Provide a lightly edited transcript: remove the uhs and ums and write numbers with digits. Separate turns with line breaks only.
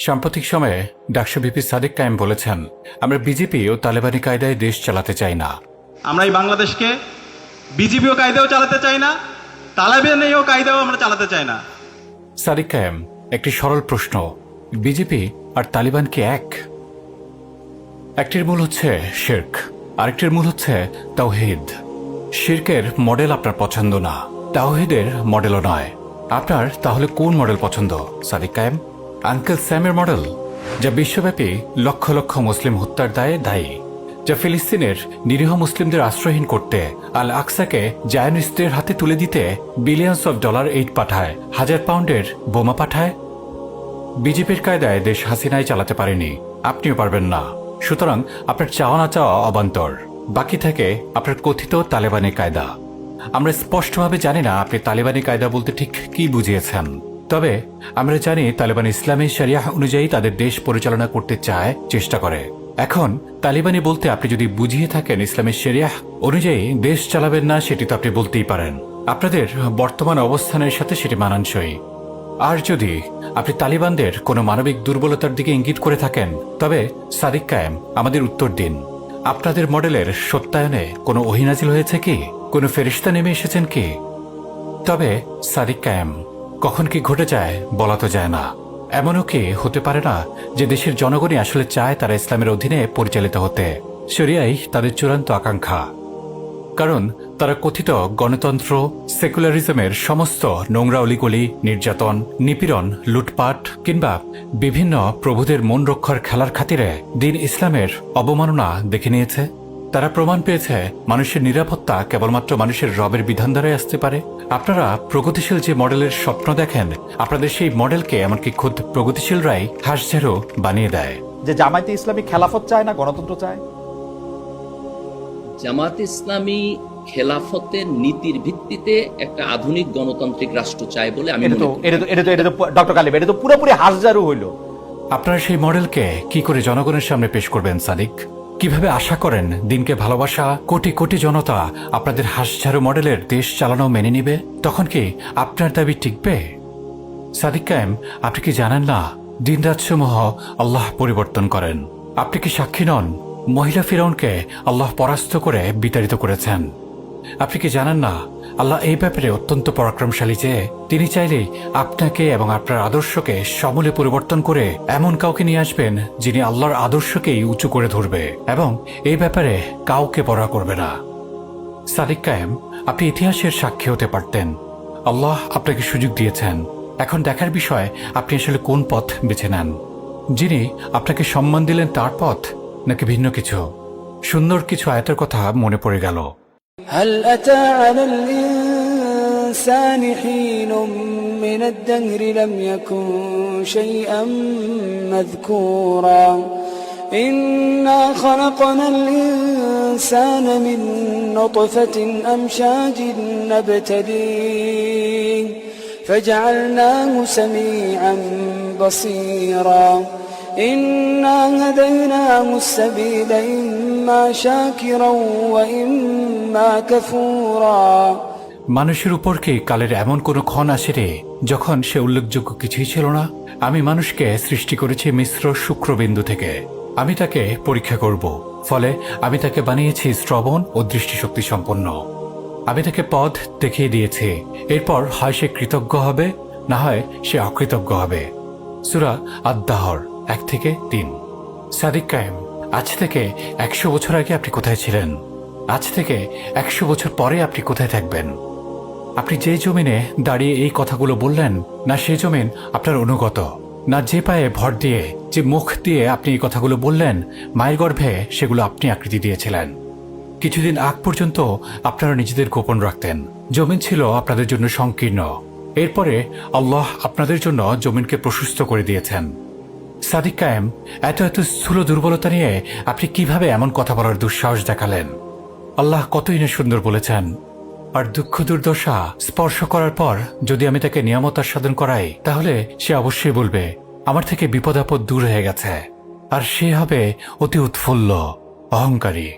সাম্প্রতিক সময়ে ডাকসু ভিপি সাদিক কায়েম বলেছেন, আমরা বিজেপি ও তালেবানি কায়দায় দেশ চালাতে চাই না।
আমরা এই বাংলাদেশকে বিজেপিও কায়দাও চালাতে চাই না, তালেবানিও কায়দাও আমরা চালাতে চাই না।
সাদিক কায়েম, একটি সরল প্রশ্ন, বিজেপি আর তালিবান কি এক? একটির মূল হচ্ছে শিরক, আরেকটির মূল হচ্ছে তাওহীদ। শিরকের মডেল আপনার পছন্দ না, তাওহীদের মডেলও নয়। আপনার তাহলে কোন মডেল পছন্দ সাদিক কায়েম? আঙ্কেল স্যামের মডেল, যা বিশ্বব্যাপী লক্ষ লক্ষ মুসলিম হত্যার দায়ে দায়ী, যা ফিলিস্তিনের নিরীহ মুসলিমদের আশ্রয়হীন করতে আল আকসাকে জায়নিস্টদের হাতে তুলে দিতে বিলিয়ন্স অফ ডলার এইড পাঠায়, 1000 পাউন্ডের বোমা পাঠায়? বিজেপির কায়দায় দেশ হাসিনাই চালাতে পারেনি, আপনিও পারবেন না। সুতরাং আপনার চাওয়া না চাওয়া অবান্তর। বাকি থাকে আপনার কথিত তালেবানি কায়দা। আমরা স্পষ্টভাবে জানি না আপনি তালেবানি কায়দা বলতে ঠিক কি বুঝিয়েছেন, তবে আমরা জানি তালেবান ইসলামী শরিয়াহ অনুযায়ী তাদের দেশ পরিচালনা করতে চায়, চেষ্টা করে। এখন তালিবানি বলতে আপনি যদি বুঝিয়ে থাকেন ইসলামী শরিয়াহ অনুযায়ী দেশ চালাবেন না, সেটি তো আপনি বলতেই পারেন। আপনাদের বর্তমান অবস্থানের সাথে সেটি মানানসই। আর যদি আপনি তালিবানদের কোনো মানবিক দুর্বলতার দিকে ইঙ্গিত করে থাকেন, তবে সাদিক কায়েম আমাদের উত্তর দিন, আপনাদের মডেলের সত্যায়নে কোনো ওহী নাজিল হয়েছে কি? কোনো ফেরেশতা নেমে এসেছেন কি? তবে সাদিক কায়েম, কখন কি ঘটে যায় বলা তো যায় না। এমনও কি হতে পারে না যে দেশের জনগণই আসলে চায় তারা ইসলামের অধীনে পরিচালিত হতে? শরিয়াই তাদের চূড়ান্ত আকাঙ্ক্ষা। কারণ তারা কথিত গণতন্ত্র, সেকুলারিজমের সমস্ত নোংরা অলিগলি, নির্যাতন, নিপীড়ন, লুটপাট কিংবা বিভিন্ন প্রভুদের মন রক্ষার খেলার খাতিরে দিন ইসলামের অবমাননা দেখে নিয়েছে। তারা প্রমাণ পেয়েছে মানুষের নিরাপত্তা কেবলমাত্র মানুষের রবের বিধান দ্বারাই আসতে পারে। আপনারা প্রগতিশীল যে মডেলের স্বপ্ন দেখেন, আপনাদের সেই মডেলকে এমনকি খুদ প্রগতিশীলরাই হাঁসঝাড়ু বানিয়ে দেয়।
যে জামায়াতে ইসলামী খেলাফত চায় না, গণতন্ত্র চায়।
জামায়াতে ইসলামী খেলাফতের নীতির ভিত্তিতে একটা আধুনিক গণতান্ত্রিক রাষ্ট্র চায় বলে আমি মনে করি।
এটা তো ডক্টর কালিম, এটা তো পুরোপুরি হাঁসঝাড়ু হইল।
আপনারা সেই মডেলকে কি করে জনগণের সামনে পেশ করবেন সাদিক? কিভাবে আশা করেন দিনকে ভালোবাসা কোটি কোটি জনতা আপনাদের হাঁসঝাড়ু মডেলের দেশ চালানো মেনে নিবে? তখন কি আপনার দাবি টিকবে? সাদিক কায়েম, আপনি কি জানেন না দিনরাতসমূহ আল্লাহ পরিবর্তন করেন? আপনি কি সাক্ষী নন মহিলা ফিরাউনকে আল্লাহ পরাস্ত করে বিতাড়িত করেছেন? আপনি কি জানেন না আল্লাহ এই ব্যাপারে অত্যন্ত পরাক্রমশালী যে তিনি চাইলেই আপনাকে এবং আপনার আদর্শকে সমূলে পরিবর্তন করে এমন কাউকে নিয়ে আসবেন যিনি আল্লাহর আদর্শকেই উঁচু করে ধরবে এবং এই ব্যাপারে কাউকে পরোয়া করবে না। সাদিক কায়েম, আপনি ইতিহাসের সাক্ষী হতে পারতেন। আল্লাহ আপনাকে সুযোগ দিয়েছেন। এখন দেখার বিষয় আপনি আসলে কোন পথ বেছে নেন। যিনি আপনাকে সম্মান দিলেন তার পথ নাকি ভিন্ন কিছু? সুন্দর কিছু আয়াতের কথা মনে পড়ে গেল।
هل أتى على الإنسان حين من الدهر لم يكن شيئا مذكورا إنا خلقنا الإنسان من نطفة أمشاج نبتليه فجعلناه سميعا بصيرا إنا هديناه السبيل إما شاكرا وإما كفورا।
মানুষের উপর কি কালের এমন কোনো ক্ষণ আসে রে যখন সে উল্লেখযোগ্য কিছুই ছিল না? আমি মানুষকে সৃষ্টি করেছি মিশ্র শুক্রবিন্দু থেকে। আমি তাকে পরীক্ষা করব, ফলে আমি তাকে বানিয়েছি শ্রবণ ও দৃষ্টিশক্তি সম্পন্ন। আমি তাকে পথ দেখিয়ে দিয়েছি। এরপর হয় সে কৃতজ্ঞ হবে, না হয় সে অকৃতজ্ঞ হবে। সূরা আদ-দাহর 1-3। সাদিক কায়েম, আজ থেকে 100 বছর আগে আপনি কোথায় ছিলেন? আজ থেকে 100 বছর পরে আপনি কোথায় থাকবেন? আপনি যে জমিনে দাঁড়িয়ে এই কথাগুলো বললেন, না সে জমিন আপনার অনুগত, না যে পায়ে ভর দিয়ে, যে মুখ দিয়ে আপনি এই কথাগুলো বললেন, মায়ের গর্ভে সেগুলো আপনি আকৃতি দিয়েছিলেন। কিছুদিন আগ পর্যন্ত আপনারা নিজেদের গোপন রাখতেন। জমিন ছিল আপনাদের জন্য সংকীর্ণ। এরপরে আল্লাহ আপনাদের জন্য জমিনকে প্রশস্ত করে দিয়েছেন। সাদিক কায়েম, এত এত স্থূল দুর্বলতা নিয়ে আপনি কিভাবে এমন কথা বলার দুঃসাহস দেখালেন? আল্লাহ কতই না সুন্দর বলেছেন, আর দুঃখ দুর্দশা স্পর্শ করার পর যদি আমি তাকে নিয়ামত আস্বাদন করাই, তাহলে সে অবশ্যই বলবে আমার থেকে বিপদ আপদ দূর হয়ে গেছে, আর সে হবে অতি উৎফুল্ল, অহংকারী।